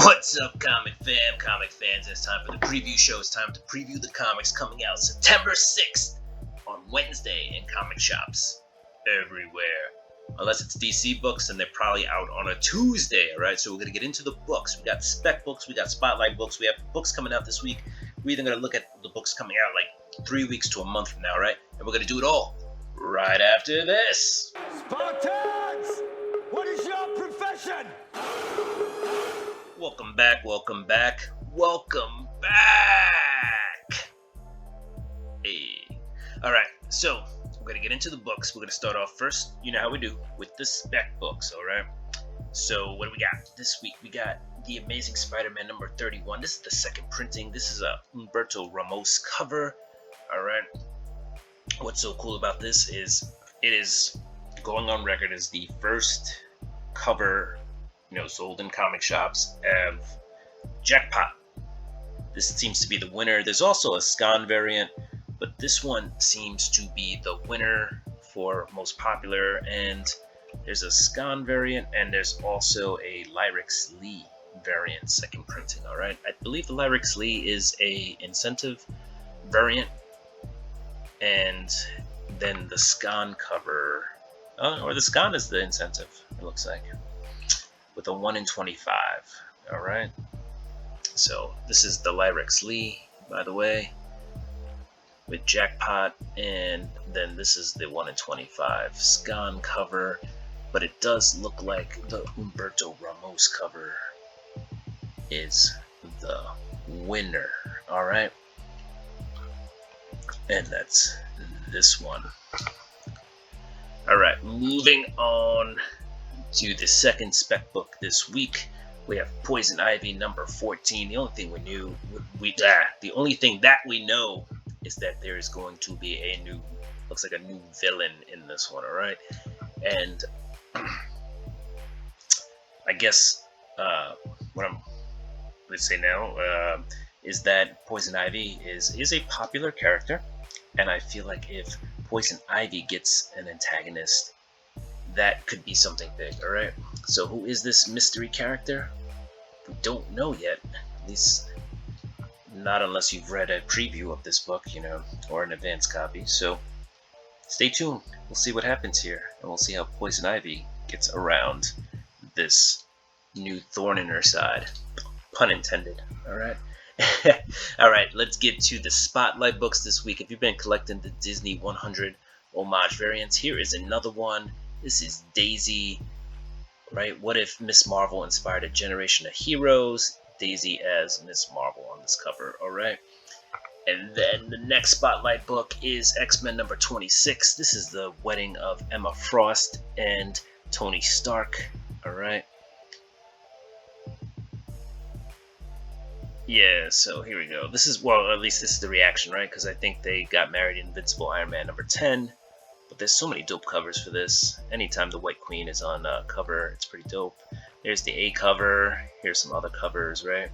What's up, comic fans? It's time for the preview show. It's time to preview the comics coming out September 6th on Wednesday in comic shops everywhere. Unless it's DC books, and they're probably out on a Tuesday, alright? So we're going to get into the books. We got spec books, we got spotlight books, we have books coming out this week. We're even going to look at the books coming out like 3 weeks to a month from now, right? And we're going to do it all right after this. Spartans! What is your profession? Welcome back. Hey. Alright, so we're going to get into the books. We're going to start off first, you know how we do, with the spec books, alright? So what do we got this week? We got The Amazing Spider-Man number 31. This is the second printing. This is a Humberto Ramos cover, alright? What's so cool about this is it is going on record as the first cover, sold in comic shops of Jackpot. This seems to be the winner. There's also a Scan variant, but this one seems to be the winner for most popular. And there's a Scan variant, and there's also a Lyrics Lee variant, second printing. All right, I believe the Lyrics Lee is a incentive variant, and then the Scan cover, or the Scan is the incentive. It looks like, with a 1 in 25. All right. So this is the Lyrics Lee, by the way, with Jackpot, and then this is the 1 in 25 Scan cover, but it does look like the Humberto Ramos cover is the winner. All right. And that's this one. All right, moving on to the second spec book this week. We have Poison Ivy number 14. The only thing that we know is that there is going to be a new villain in this one. All right, and I guess what I'm going to say now is that Poison Ivy is a popular character, and I feel like if Poison Ivy gets an antagonist, that could be something big. All right, so who is this mystery character? We don't know yet, at least not unless you've read a preview of this book, or an advanced copy. So stay tuned. We'll see what happens here, and we'll see how Poison Ivy gets around this new thorn in her side, pun intended. All right. All right, let's get to the spotlight books this week. If you've been collecting the Disney 100 homage variants, here is another one. This is Daisy, right? What if Miss Marvel inspired a generation of heroes? Daisy as Miss Marvel on this cover, all right? And then the next spotlight book is X-Men number 26. This is the wedding of Emma Frost and Tony Stark, all right? Yeah, so here we go. This is, well, at least this is the reaction, right? Because I think they got married in Invincible Iron Man number 10. But there's so many dope covers for this. Anytime the White Queen is on cover, it's pretty dope. There's the A cover. Here's some other covers, right?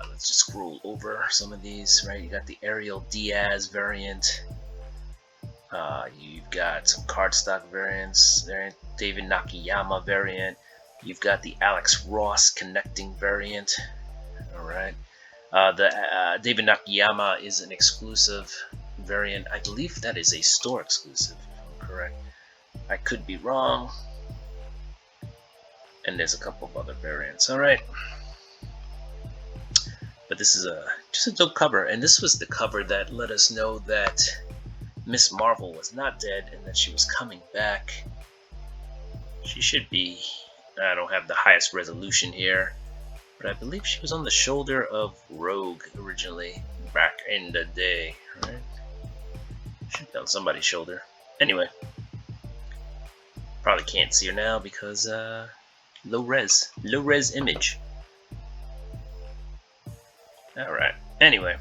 Let's just scroll over some of these, right? You got the Ariel Diaz variant. You've got some cardstock variants. David Nakayama variant. You've got the Alex Ross connecting variant. All right. The David Nakayama is an exclusive variant. I believe that is a store exclusive, if I'm correct. I could be wrong. And there's a couple of other variants. All right. But this is just a dope cover, and this was the cover that let us know that Miss Marvel was not dead and that she was coming back. She should be. I don't have the highest resolution here, but I believe she was on the shoulder of Rogue originally, back in the day, right? Should be on somebody's shoulder. Anyway, probably can't see her now because low res image. All right. Anyway,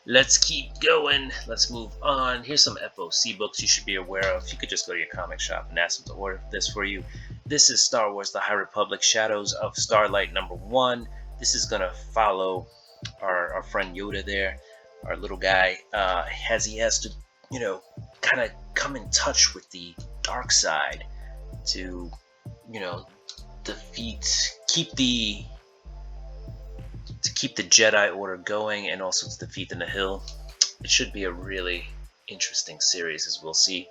let's keep going. Let's move on. Here's some FOC books you should be aware of. You could just go to your comic shop and ask them to order this for you. This is Star Wars: The High Republic: Shadows of Starlight number 1. This is gonna follow our friend Yoda there, our little guy, as he has to, kind of come in touch with the dark side to, keep the to keep the Jedi Order going and also to defeat the Nihil. It should be a really interesting series, as we'll see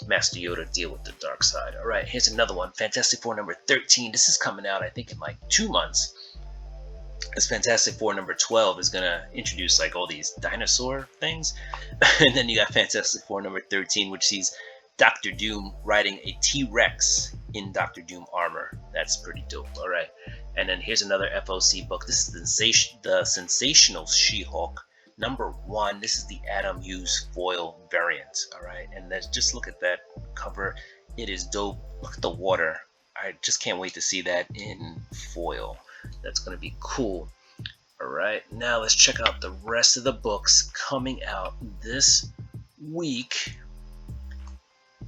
Master Yoda deal with the dark side. Alright, here's another one. Fantastic Four number 13. This is coming out, I think, in like 2 months. As Fantastic Four number 12 is going to introduce like all these dinosaur things. And then you got Fantastic Four number 13, which sees Doctor Doom riding a T-Rex in Doctor Doom armor. That's pretty dope. Alright. And then here's another FOC book. This is the Sensational She-Hulk number 1. This is the Adam Hughes foil variant. Alright. And just look at that cover. It is dope. Look at the water. I just can't wait to see that in foil. That's going to be cool. Alright. Now let's check out the rest of the books coming out this week.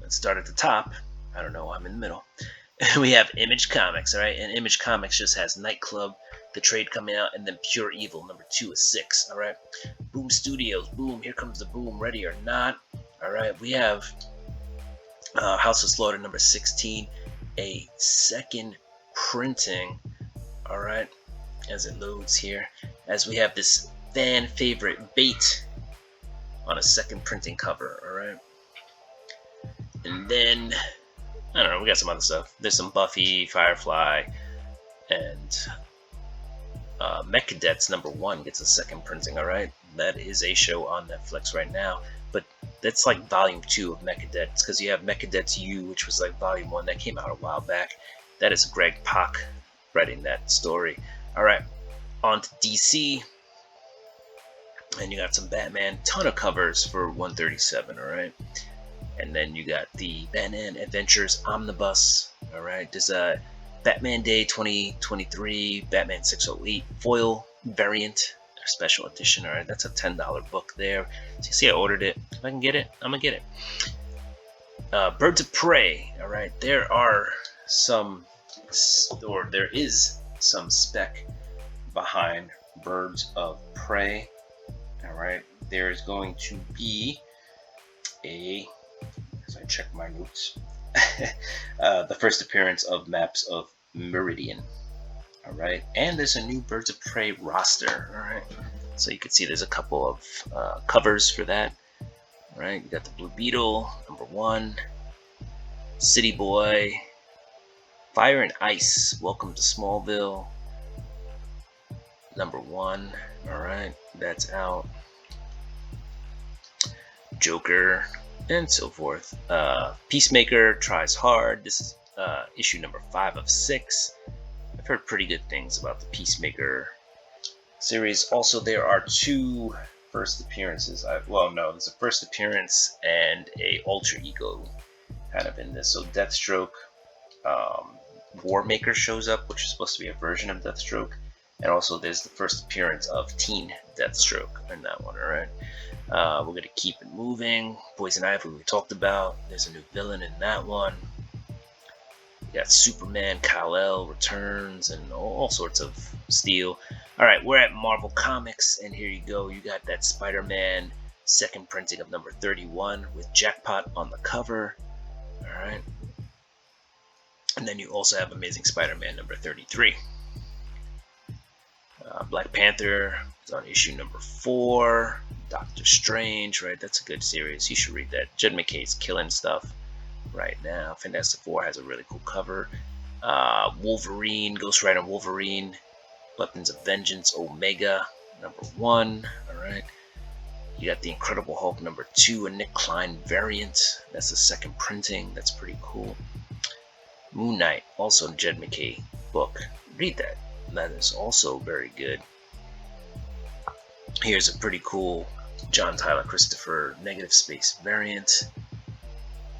Let's start at the top. I don't know, I'm in the middle. We have Image Comics, alright? And Image Comics just has Nightclub, The Trade coming out, and then Pure Evil, number 2 is 6, alright? Boom Studios, boom, here comes the boom, Ready or Not. Alright, we have House of Slaughter, number 16, a second printing, alright, as it loads here. As we have this fan favorite Bait on a second printing cover, alright? And then, I don't know, we got some other stuff. There's some Buffy, Firefly, and Mechadets number 1 gets a second printing, alright? That is a show on Netflix right now, but that's like volume 2 of Mechadets, because you have Mechadets U, which was like volume 1 that came out a while back. That is Greg Pak writing that story. Alright, on to DC, and you got some Batman, ton of covers for 137, alright? And then you got the Batman Adventures Omnibus. Alright, there's a Batman Day 2023, Batman 608 foil variant, special edition. Alright, that's a $10 book there. So you see I ordered it. If I can get it, I'm gonna get it. Birds of Prey. Alright, there is some spec behind Birds of Prey. Alright, there's going to be as I check my notes, the first appearance of Maps of Meridian. Alright, and there's a new Birds of Prey roster. Alright, so you can see there's a couple of covers for that. Alright, you got the Blue Beetle, number 1, City Boy, Fire and Ice, Welcome to Smallville, number 1. Alright, that's out. Joker, and so forth. Peacemaker tries hard. This is issue number 5 of 6. I've heard pretty good things about the Peacemaker series. Also, there are 2 first appearances. There's a first appearance and a alter ego kind of in this. So Deathstroke, Warmaker shows up, which is supposed to be a version of Deathstroke. And also there's the first appearance of Teen Deathstroke in that one, alright? We're going to keep it moving. Poison Ivy we talked about. There's a new villain in that one. We got Superman, Kal-El returns, and all sorts of steel. Alright, we're at Marvel Comics, and here you go. You got that Spider-Man second printing of number 31 with Jackpot on the cover. Alright. And then you also have Amazing Spider-Man number 33. Black Panther is on issue number 4. Doctor Strange, right? That's a good series. You should read that. Jed McKay's killing stuff right now. Fantastic Four has a really cool cover. Wolverine, Ghost Rider Wolverine, Weapons of Vengeance, Omega, number 1. Alright. You got the Incredible Hulk number 2, a Nick Klein variant. That's the second printing. That's pretty cool. Moon Knight, also a Jed McKay book. Read that. That is also very good. Here's a pretty cool John Tyler Christopher Negative Space variant.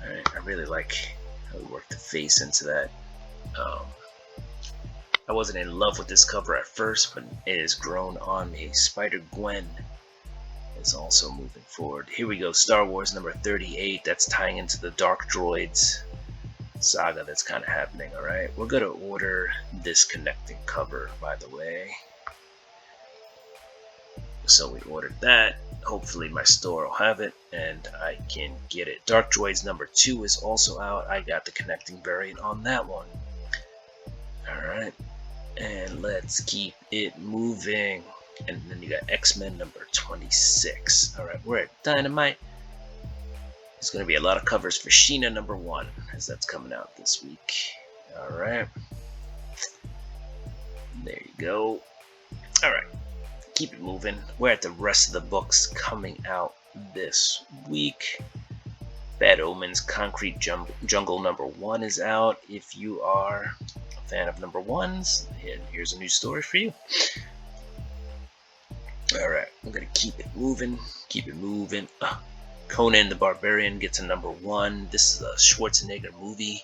Alright, I really like how we worked the face into that. I wasn't in love with this cover at first, but it has grown on me. Spider-Gwen is also moving forward. Here we go, Star Wars number 38. That's tying into the Dark Droids saga that's kind of happening. Alright, we're going to order this connecting cover, by the way. So we ordered that. Hopefully my store will have it and I can get it. Dark Droids number 2 is also out. I got the connecting variant on that one. Alright. And let's keep it moving. And then you got X-Men number 26. Alright, we're at Dynamite. There's going to be a lot of covers for Sheena number 1, as that's coming out this week. Alright. There you go. Alright, keep it moving. We're at the rest of the books coming out this week. Bad Omens Concrete Jungle number 1 is out. If you are a fan of number 1s, here's a new story for you. Alright, I'm going to keep it moving. Conan the Barbarian gets a number 1. This is a Schwarzenegger movie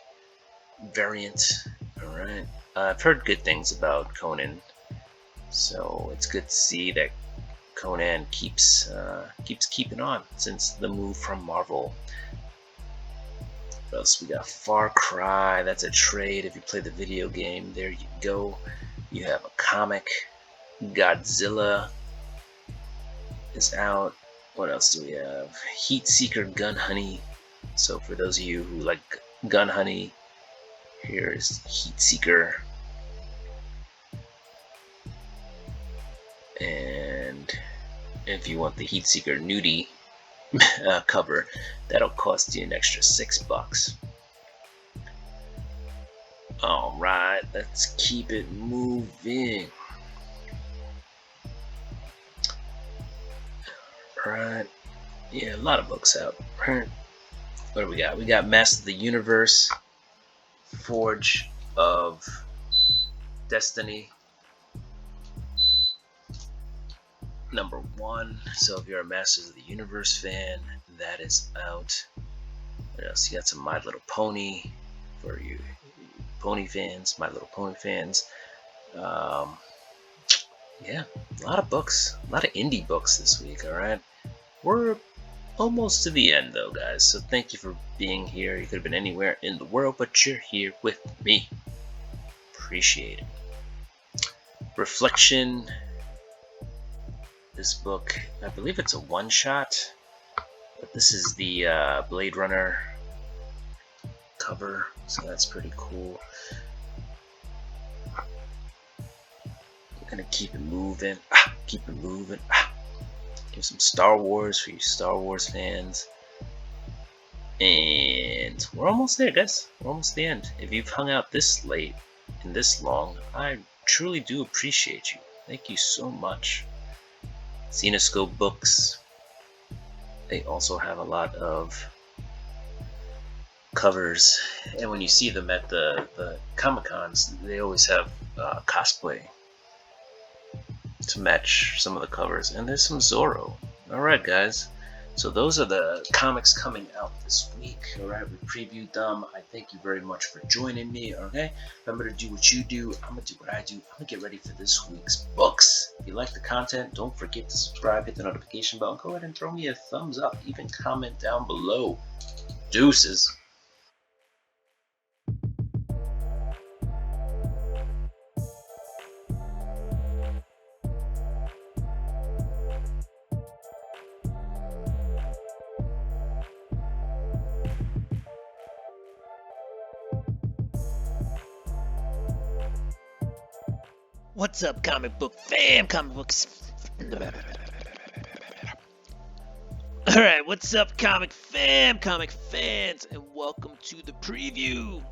variant. Alright, I've heard good things about Conan, so it's good to see that Conan keeps keeping on since the move from Marvel. What else we got? Far Cry, that's a trade if you play the video game. There you go. You have a comic. Godzilla is out. What else do we have? Heat Seeker Gun Honey. So for those of you who like Gun Honey, here's Heat Seeker. And if you want the Heat Seeker nudie cover, that'll cost you an extra $6. Alright, let's keep it moving. Right. Yeah, a lot of books out. What do we got? We got Master of the Universe, Forge of Destiny, number 1. So if you're a Masters of the Universe fan, that is out. What else? You got some My Little Pony for you pony fans, My Little Pony fans. Yeah, a lot of books, a lot of indie books this week. Alright, we're almost to the end though, guys, so thank you for being here. You could have been anywhere in the world, but you're here with me. Appreciate it. Reflection. This book, I believe it's a one-shot, but this is the Blade Runner cover, so that's pretty cool. We're gonna keep it moving. Give some Star Wars for you Star Wars fans. And we're almost there, guys. We're almost at the end. If you've hung out this late and this long, I truly do appreciate you. Thank you so much. Cenoscope Books, they also have a lot of covers, and when you see them at the Comic-Cons, they always have cosplay to match some of the covers, and there's some Zorro. Alright, guys, so those are the comics coming out this week. Alright, we previewed them. I thank you very much for joining me. Okay, remember to do what you do. I'm gonna do what I do. I'm gonna get ready for this week's books. If you like the content, don't forget to subscribe, hit the notification bell, go ahead and throw me a thumbs up, even comment down below. Deuces. What's up, comic book fam? Comic books. Alright, what's up, comic fam, comic fans, and welcome to the preview.